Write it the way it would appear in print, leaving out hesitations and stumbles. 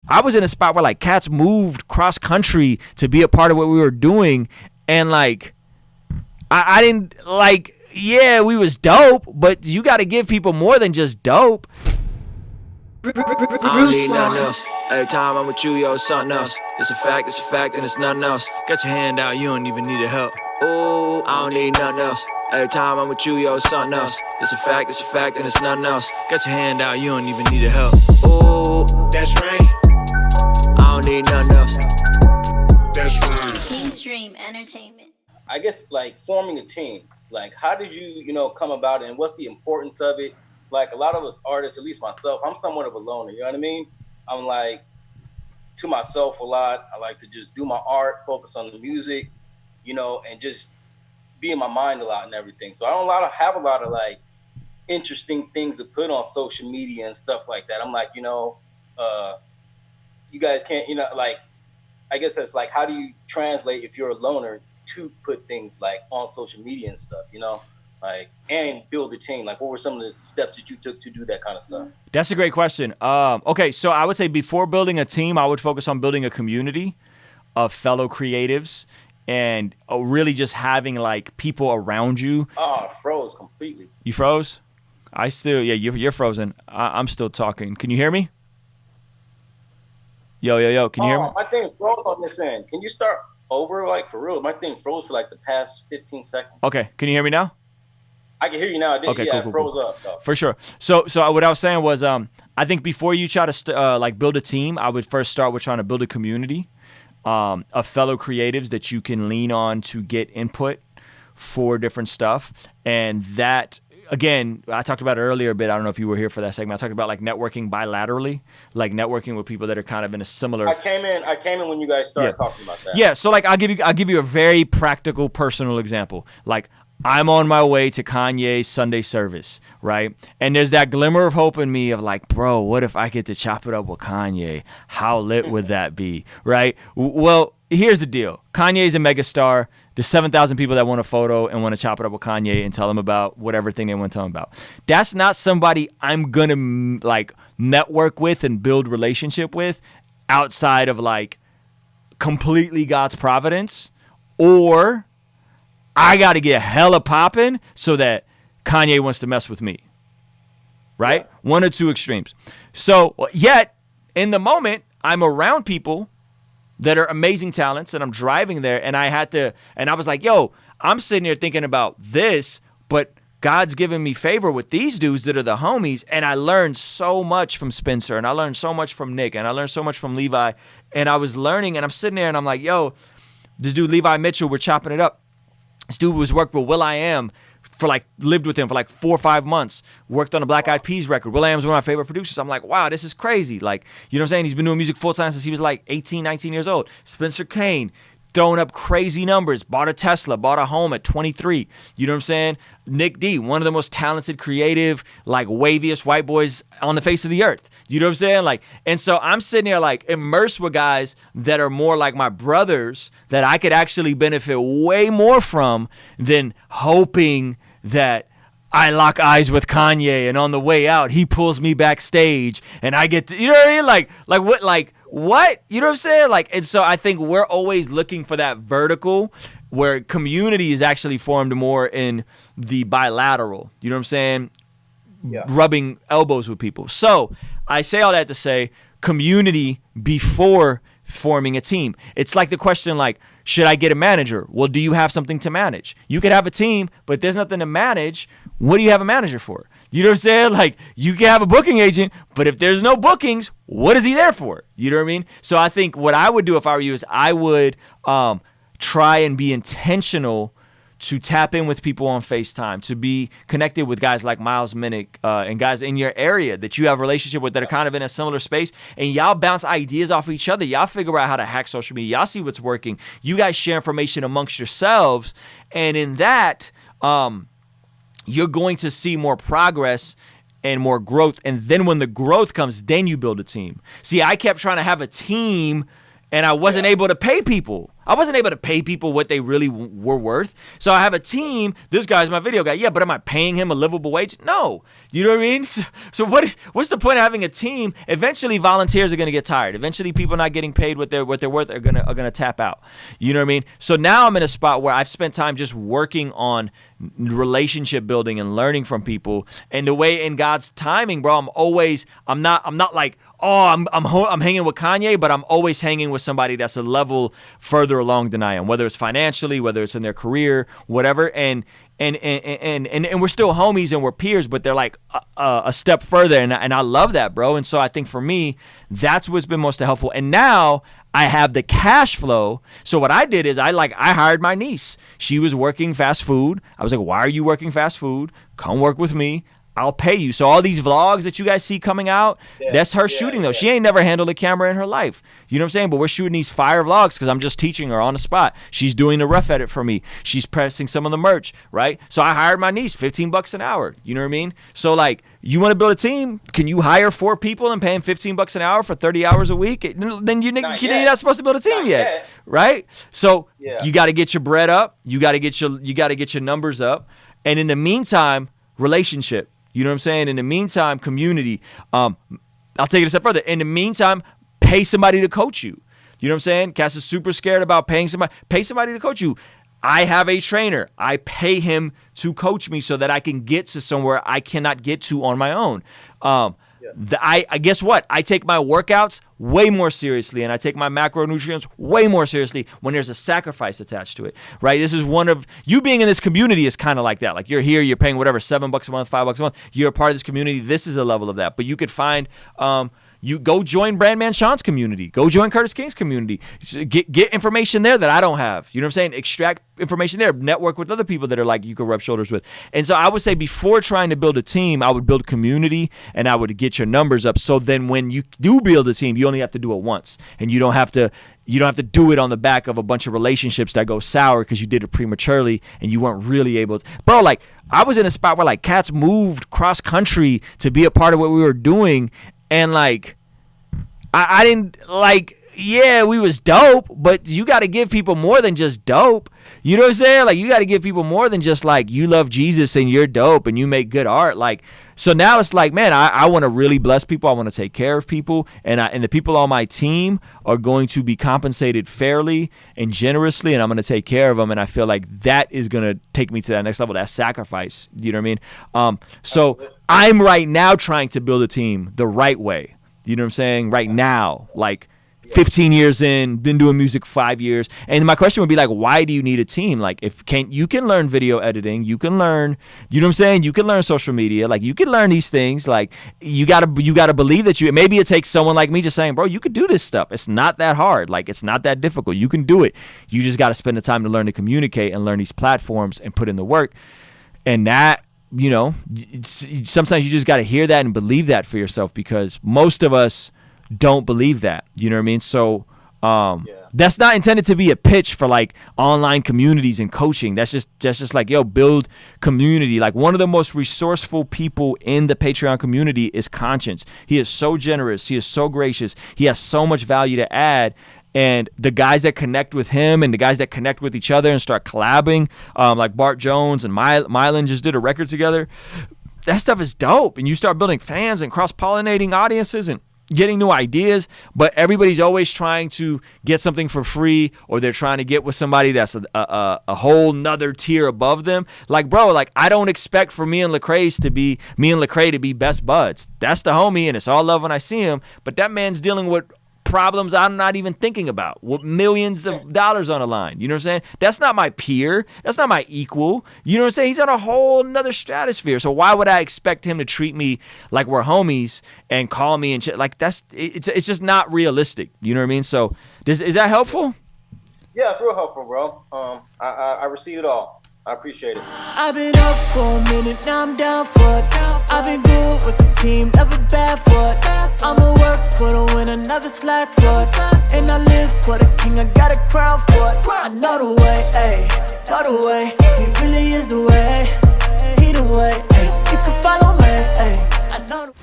I was in a spot where like cats moved cross country to be a part of what we were doing, and like I didn't like. Yeah, we was dope, but you got to give people more than just dope. I don't need nothing else. Every time I'm with you, yo, it's something else. It's a fact, and it's nothing else. Got your hand out, you don't even need help. Ooh, I don't need nothing else. Every time I'm with you, yo, it's something else. It's a fact, and it's nothing else. Got your hand out, you don't even need help. Ooh, that's right. I don't need nothing else. That's right. Kingstream Entertainment. I guess like forming a team. Like, how did you come about it, and what's the importance of it? Like, a lot of us artists, at least myself, I'm somewhat of a loner, you know what I mean? I'm like to myself a lot. I like to just do my art, focus on the music, and just be in my mind a lot and everything. So I don't have a lot of like interesting things to put on social media and stuff like that. I'm like, you guys can't, like, I guess that's like, how do you translate if you're a loner to put things like on social media and stuff, like, and build a team? Like, what were some of the steps that you took to do that kind of stuff? That's a great question. Okay, so I would say before building a team, I would focus on building a community of fellow creatives and really just having like people around you. Oh, I froze completely. You froze? You're frozen. I'm still talking. Can you hear me? Yo, can you hear me? My thing froze on this end. Can you start over, like, for real? My thing froze for like the past 15 seconds. Okay, can you hear me now? I can hear you now. Okay, yeah, cool, it froze up. So. For sure. So what I was saying was, I think before you try to like build a team, I would first start with trying to build a community of fellow creatives that you can lean on to get input for different stuff. And that, again, I talked about it earlier a bit. I don't know if you were here for that segment. I talked about like networking bilaterally, like networking with people that are kind of in a similar. I came in when you guys started talking about that. Yeah. So like I'll give you a very practical, personal example. Like, I'm on my way to Kanye's Sunday service, right? And there's that glimmer of hope in me of like, bro, what if I get to chop it up with Kanye? How lit would that be, right? Well, here's the deal. Kanye's a megastar. There's 7,000 people that want a photo and want to chop it up with Kanye and tell him about whatever thing they want to tell him about. That's not somebody I'm going to like network with and build relationship with outside of like completely God's providence, or I got to get hella popping so that Kanye wants to mess with me, right? Yeah. One or two extremes. So yet in the moment, I'm around people that are amazing talents and I'm driving there, and I was like, yo, I'm sitting here thinking about this, but God's given me favor with these dudes that are the homies. And I learned so much from Spencer, and I learned so much from Nick, and I learned so much from Levi. And I was learning, and I'm sitting there and I'm like, yo, this dude, Levi Mitchell, we're chopping it up. This dude was worked with will.i.am lived with him for like 4 or 5 months, worked on a Black Eyed Peas record. will.i.am is one of my favorite producers. I'm like, wow, this is crazy. Like, you know what I'm saying? He's been doing music full time since he was like 18, 19 years old. Spencer Kane, throwing up crazy numbers, bought a Tesla, bought a home at 23. You know what I'm saying? Nick D, one of the most talented, creative, like waviest white boys on the face of the earth. You know what I'm saying? Like, and so I'm sitting here like immersed with guys that are more like my brothers that I could actually benefit way more from than hoping that I lock eyes with Kanye and on the way out he pulls me backstage and I get to, you know what I mean? What? You know what I'm saying? Like, and so I think we're always looking for that vertical where community is actually formed more in the bilateral. You know what I'm saying? Yeah. Rubbing elbows with people. So I say all that to say community before forming a team. It's like the question like, should I get a manager? Well, do you have something to manage? You could have a team, but if there's nothing to manage, what do you have a manager for? You know what I'm saying? Like, you can have a booking agent, but if there's no bookings, what is he there for? You know what I mean? So I think what I would do if I were you is I would try and be intentional to tap in with people on FaceTime, to be connected with guys like Miles Minnick and guys in your area that you have a relationship with that are kind of in a similar space, and y'all bounce ideas off of each other. Y'all figure out how to hack social media. Y'all see what's working. You guys share information amongst yourselves, and in that, you're going to see more progress and more growth. And then when the growth comes, then you build a team. See, I kept trying to have a team, and I wasn't able to pay people. I wasn't able to pay people what they really were worth. So I have a team. This guy's my video guy. Yeah, but am I paying him a livable wage? No. You know what I mean? So what's the point of having a team? Eventually, volunteers are going to get tired. Eventually, people not getting paid what they're worth are gonna tap out. You know what I mean? So now I'm in a spot where I've spent time just working on relationship building and learning from people, and the way in God's timing, bro. I'm not like, oh, I'm hanging with Kanye, but I'm always hanging with somebody that's a level further along than I am, whether it's financially, whether it's in their career, whatever. And we're still homies and we're peers, but they're like a step further, and I love that, bro. And so I think for me, that's what's been most helpful. And now I have the cash flow. So what I did is I hired my niece. She was working fast food. I was like, why are you working fast food? Come work with me. I'll pay you. So all these vlogs that you guys see coming out, that's her shooting though. She ain't never handled a camera in her life. You know what I'm saying? But we're shooting these fire vlogs because I'm just teaching her on the spot. She's doing the rough edit for me. She's pressing some of the merch, right? So I hired my niece, $15 an hour. You know what I mean? So like, you want to build a team? Can you hire 4 people and pay them $15 an hour for 30 hours a week? Then you're not supposed to build a team yet, right? So you got to get your bread up. You got to get your numbers up. And in the meantime, relationship. You know what I'm saying? In the meantime, community. I'll take it a step further. In the meantime, pay somebody to coach you. You know what I'm saying? Cass is super scared about paying somebody. Pay somebody to coach you. I have a trainer. I pay him to coach me so that I can get to somewhere I cannot get to on my own. I guess what? I take my workouts way more seriously, and I take my macronutrients way more seriously when there's a sacrifice attached to it, right? This is one of you being in this community is kind of like that. Like you're here, you're paying whatever, $7 a month, $5 a month. You're a part of this community. This is a level of that. But you could find you go join Brandman Sean's community. Go join Curtis King's community. Get information there that I don't have. You know what I'm saying? Extract information there. Network with other people that are like you can rub shoulders with. And so I would say before trying to build a team, I would build community and I would get your numbers up. So then when you do build a team, you only have to do it once, and you don't have to do it on the back of a bunch of relationships that go sour because you did it prematurely and you weren't really able to. Bro, like I was in a spot where like cats moved cross country to be a part of what we were doing. And like, I didn't like, yeah, we was dope, but you got to give people more than just dope. You know what I'm saying? Like, you got to give people more than just like, you love Jesus and you're dope and you make good art. Like, so now it's like, man, I want to really bless people. I want to take care of people. And the people on my team are going to be compensated fairly and generously. And I'm going to take care of them. And I feel like that is going to take me to that next level, that sacrifice. You know what I mean? So I'm right now trying to build a team the right way. You know what I'm saying? Right now, like 15 years in, been doing music 5 years. And my question would be like, why do you need a team? Like you can learn video editing, you can learn, you know what I'm saying? You can learn social media. Like you can learn these things. Like you gotta believe that maybe it takes someone like me just saying, bro, you could do this stuff. It's not that hard. Like it's not that difficult. You can do it. You just got to spend the time to learn to communicate and learn these platforms and put in the work. And that, you know, sometimes you just got to hear that and believe that for yourself, because most of us don't believe that. You know what I mean? So that's not intended to be a pitch for like online communities and coaching. That's just like, yo, build community. Like one of the most resourceful people in the Patreon community is Conscience. He is so generous. He is so gracious. He has so much value to add. And the guys that connect with him and the guys that connect with each other and start collabing, like Bart Jones and Mylan just did a record together. That stuff is dope. And you start building fans and cross-pollinating audiences and getting new ideas. But everybody's always trying to get something for free, or they're trying to get with somebody that's a whole nother tier above them. Like, bro, like I don't expect for me and Lecrae to be best buds. That's the homie, and it's all love when I see him. But that man's dealing with problems I'm not even thinking about, with millions of dollars on the line. You know what I'm saying? That's not my peer. That's not my equal. You know what I'm saying? He's on a whole nother stratosphere. So why would I expect him to treat me like we're homies and call me and shit? Like it's just not realistic. You know what I mean? So is that helpful? Yeah, it's real helpful, bro. I receive it all. I appreciate it. I've been up for a minute, now I'm down for it. I've been good with the team, never bad for it. I'ma work for the winner, never slack for it. And I live for the king, I got a crown for it. I know the way, ayy, know the way. He really is the way, he the way, ayy. You can follow me, ayy. I know the